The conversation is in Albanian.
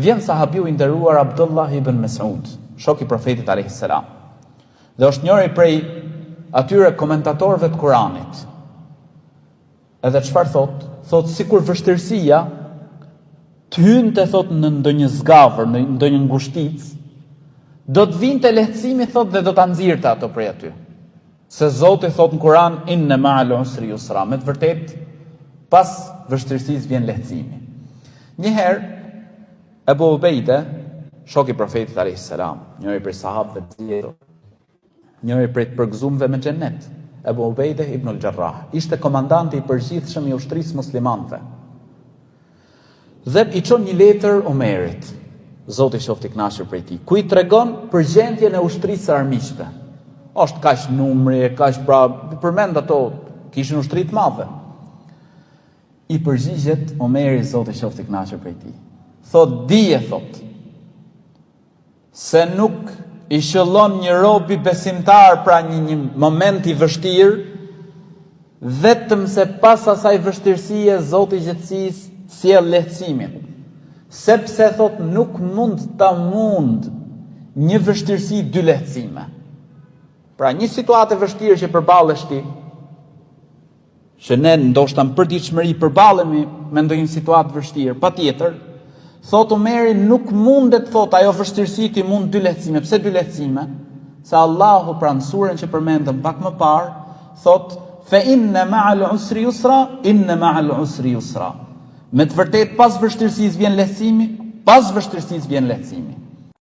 vjen sahabiu i nderuar Abdullah ibn Mas'ud, shok i profetit alayhis salam. Dhe është njëri prej atyre komentatorëve të Kuranit. Edhe çfarë thot? Thot sikur vështirësia të hynte thot në ndonjë zgavër, në ndonjë ngushticë, do të vinte lehtësimi thot dhe do ta nxirrte ato prej aty. Se Zoti thot në Kur'an inna ma'al usri yusra, me të vërtet pas vështirësisë vjen lehtësimi. Njëherë Ebu Ubejde, shok i profetit alayhis salam, njëri prej sahabëve të zgjedhur, njëri prej të përgëzuarve me xhennet, Ebu Ubejde ibn al-Jarrah, ishte komandanti i përgjithshëm i ushtrisë muslimanëve. Dhe i çon një letër Omerit, Zoti qoftë i kënaqur prej tij, ku i tregon për gjendjen e ushtrisë së armiqve. Është kaq numri, kaq pra përmend ato, kishin ushtri të madhe. I përgjigjet Omeri, Zoti qoftë i kënaqur prej tij. Thot dije thot se nuk i shëllon një robi besimtar pra një moment i vështirë, vetëm se pas asaj vështirësie Zoti i gjatësisë sjell lehtësimin. Sepse thot nuk mund ta mund një vështirësi dy lehtësime. Pra një situatë e vështirë që përballesh ti, që ne ndoshta në përditshmëri përballemi me ndonjë situatë vështirë, patjetër, thot Omeri nuk mundet thot ajo vështirësi ti mund dy lehtësime. Pse dy lehtësime? Se Allahu pra në surën që përmendëm pak më parë, thot fa inna ma'al usri yusra, inna ma'al usri yusra. Me të vërtet pas vështirësisë vjen lehtësimi, pas vështirësisë vjen lehtësimi.